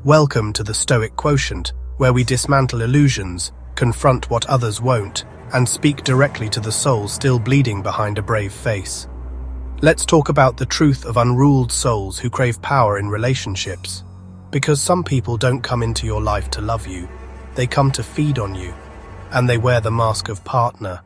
Welcome to the Stoic Quotient, where we dismantle illusions, confront what others won't, and speak directly to the soul still bleeding behind a brave face. Let's talk about the truth of unruled souls who crave power in relationships. Because some people don't come into your life to love you, they come to feed on you, and they wear the mask of partner,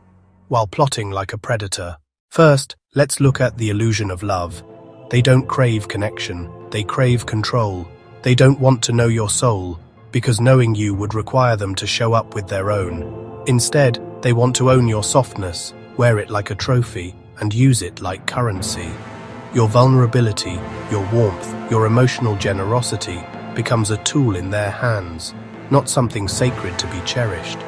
while plotting like a predator. First, let's look at the illusion of love. They don't crave connection, they crave control. They don't want to know your soul, because knowing you would require them to show up with their own. Instead, they want to own your softness, wear it like a trophy, and use it like currency. Your vulnerability, your warmth, your emotional generosity becomes a tool in their hands, not something sacred to be cherished.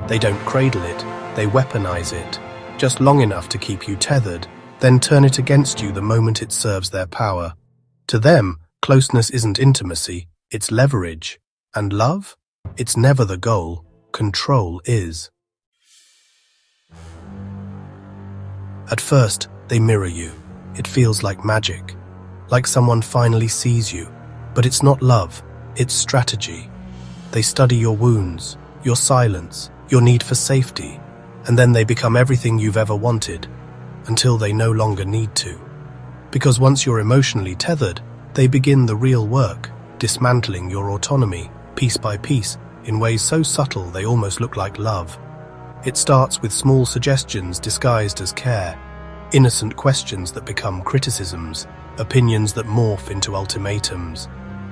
They don't cradle it, they weaponize it, just long enough to keep you tethered, then turn it against you the moment it serves their power. To them, closeness isn't intimacy, it's leverage. And love? It's never the goal, control is. At first, they mirror you. It feels like magic, like someone finally sees you. But it's not love, it's strategy. They study your wounds, your silence, your need for safety, and then they become everything you've ever wanted, until they no longer need to. Because once you're emotionally tethered, they begin the real work, dismantling your autonomy, piece by piece, in ways so subtle they almost look like love. It starts with small suggestions disguised as care, innocent questions that become criticisms, opinions that morph into ultimatums.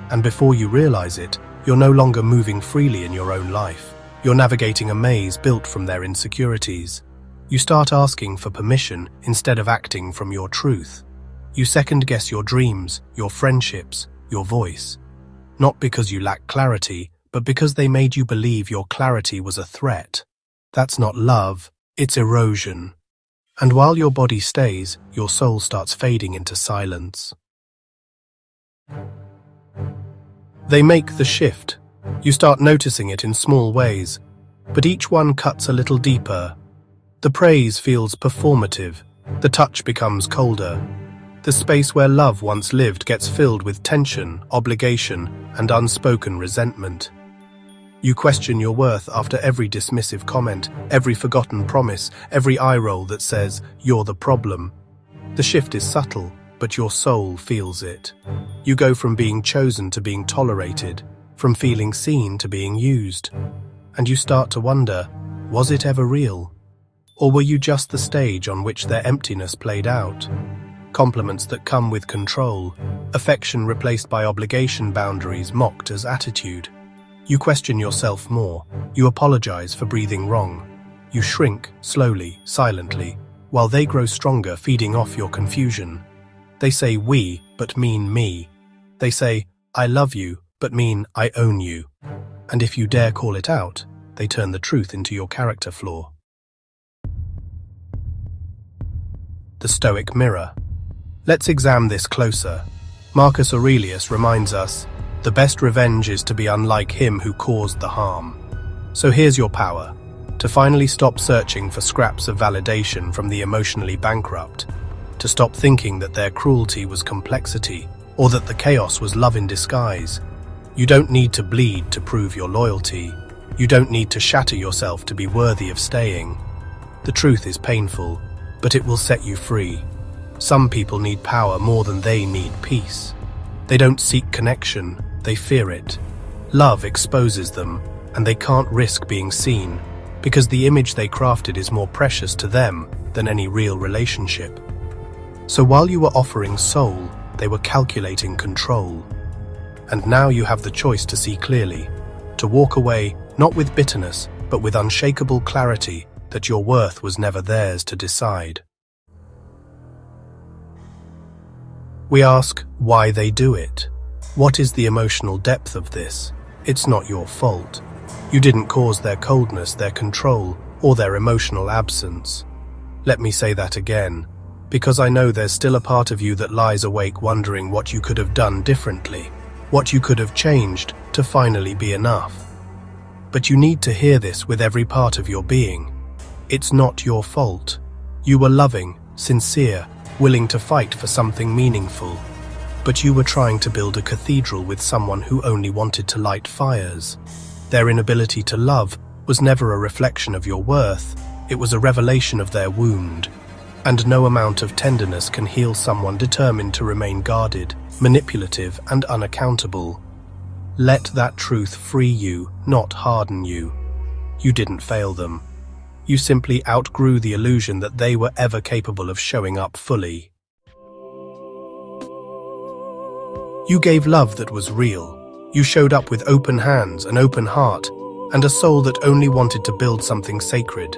And before you realize it, you're no longer moving freely in your own life. You're navigating a maze built from their insecurities. You start asking for permission instead of acting from your truth. You second-guess your dreams, your friendships, your voice. Not because you lack clarity, but because they made you believe your clarity was a threat. That's not love, it's erosion. And while your body stays, your soul starts fading into silence. They make the shift. You start noticing it in small ways, but each one cuts a little deeper. The praise feels performative. The touch becomes colder. The space where love once lived gets filled with tension, obligation, and unspoken resentment. You question your worth after every dismissive comment, every forgotten promise, every eye roll that says, "You're the problem." The shift is subtle, but your soul feels it. You go from being chosen to being tolerated, from feeling seen to being used. And you start to wonder, was it ever real? Or were you just the stage on which their emptiness played out? Compliments that come with control, affection replaced by obligation, boundaries mocked as attitude. You question yourself more. You apologize for breathing wrong. You shrink, slowly, silently, while they grow stronger, feeding off your confusion. They say we, but mean me. They say, I love you, but mean I own you. And if you dare call it out, they turn the truth into your character flaw. The Stoic Mirror. Let's examine this closer. Marcus Aurelius reminds us, the best revenge is to be unlike him who caused the harm. So here's your power, to finally stop searching for scraps of validation from the emotionally bankrupt, to stop thinking that their cruelty was complexity, or that the chaos was love in disguise. You don't need to bleed to prove your loyalty. You don't need to shatter yourself to be worthy of staying. The truth is painful, but it will set you free. Some people need power more than they need peace. They don't seek connection, they fear it. Love exposes them, and they can't risk being seen, because the image they crafted is more precious to them than any real relationship. So while you were offering soul, they were calculating control. And now you have the choice to see clearly, to walk away not with bitterness, but with unshakable clarity that your worth was never theirs to decide. We ask why they do it. What is the emotional depth of this? It's not your fault. You didn't cause their coldness, their control, or their emotional absence. Let me say that again, because I know there's still a part of you that lies awake wondering what you could have done differently, what you could have changed to finally be enough. But you need to hear this with every part of your being. It's not your fault. You were loving, sincere, willing to fight for something meaningful. But you were trying to build a cathedral with someone who only wanted to light fires. Their inability to love was never a reflection of your worth, it was a revelation of their wound. And no amount of tenderness can heal someone determined to remain guarded, manipulative, and unaccountable. Let that truth free you, not harden you. You didn't fail them. You simply outgrew the illusion that they were ever capable of showing up fully. You gave love that was real. You showed up with open hands, an open heart, and a soul that only wanted to build something sacred.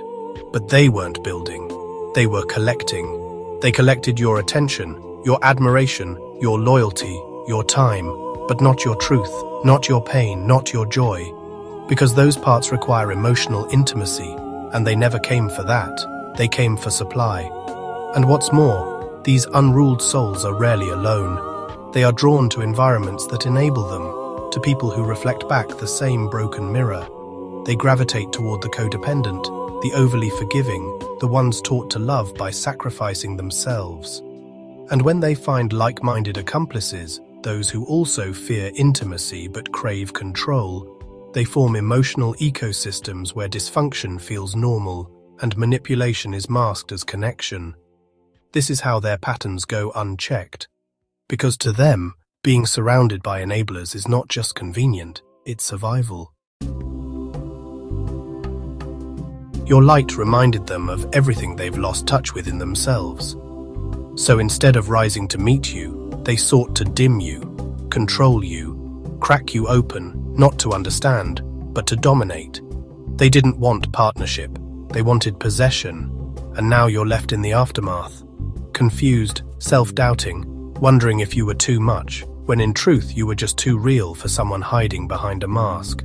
But they weren't building. They were collecting. They collected your attention, your admiration, your loyalty, your time, but not your truth, not your pain, not your joy. Because those parts require emotional intimacy, and they never came for that. They came for supply. And what's more, these unruled souls are rarely alone. They are drawn to environments that enable them, to people who reflect back the same broken mirror. They gravitate toward the codependent, the overly forgiving, the ones taught to love by sacrificing themselves. And when they find like-minded accomplices, those who also fear intimacy but crave control, they form emotional ecosystems where dysfunction feels normal and manipulation is masked as connection. This is how their patterns go unchecked. Because to them, being surrounded by enablers is not just convenient, it's survival. Your light reminded them of everything they've lost touch with in themselves. So instead of rising to meet you, they sought to dim you, control you, crack you open, not to understand, but to dominate. They didn't want partnership, they wanted possession, and now you're left in the aftermath. Confused, self-doubting, wondering if you were too much, when in truth you were just too real for someone hiding behind a mask.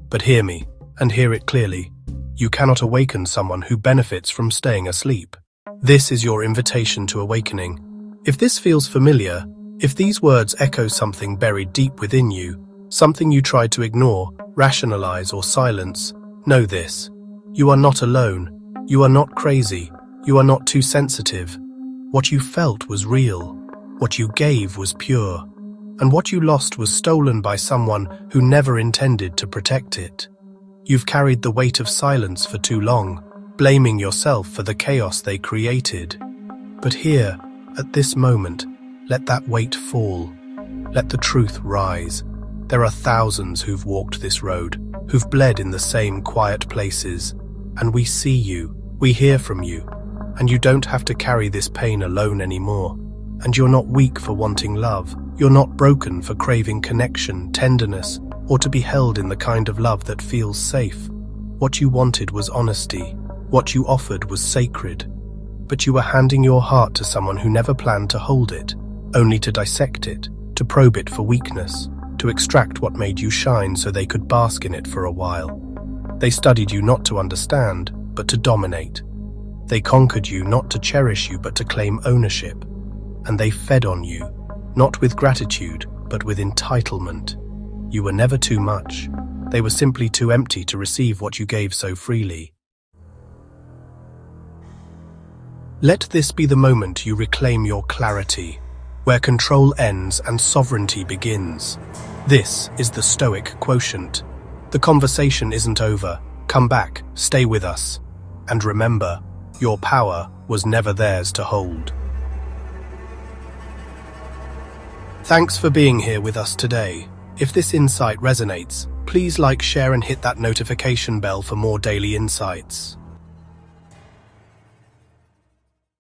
But hear me, and hear it clearly. You cannot awaken someone who benefits from staying asleep. This is your invitation to awakening. If this feels familiar, if these words echo something buried deep within you, something you tried to ignore, rationalize, or silence, know this. You are not alone. You are not crazy. You are not too sensitive. What you felt was real. What you gave was pure. And what you lost was stolen by someone who never intended to protect it. You've carried the weight of silence for too long, blaming yourself for the chaos they created. But here, at this moment, let that weight fall. Let the truth rise. There are thousands who've walked this road, who've bled in the same quiet places. And we see you, we hear from you, and you don't have to carry this pain alone anymore. And you're not weak for wanting love. You're not broken for craving connection, tenderness, or to be held in the kind of love that feels safe. What you wanted was honesty. What you offered was sacred. But you were handing your heart to someone who never planned to hold it, only to dissect it, to probe it for weakness, to extract what made you shine so they could bask in it for a while. They studied you not to understand, but to dominate. They conquered you not to cherish you, but to claim ownership. And they fed on you, not with gratitude, but with entitlement. You were never too much. They were simply too empty to receive what you gave so freely. Let this be the moment you reclaim your clarity, where control ends and sovereignty begins. This is the Stoic Quotient. The conversation isn't over. Come back, stay with us. And remember, your power was never theirs to hold. Thanks for being here with us today. If this insight resonates, please like, share, and hit that notification bell for more daily insights.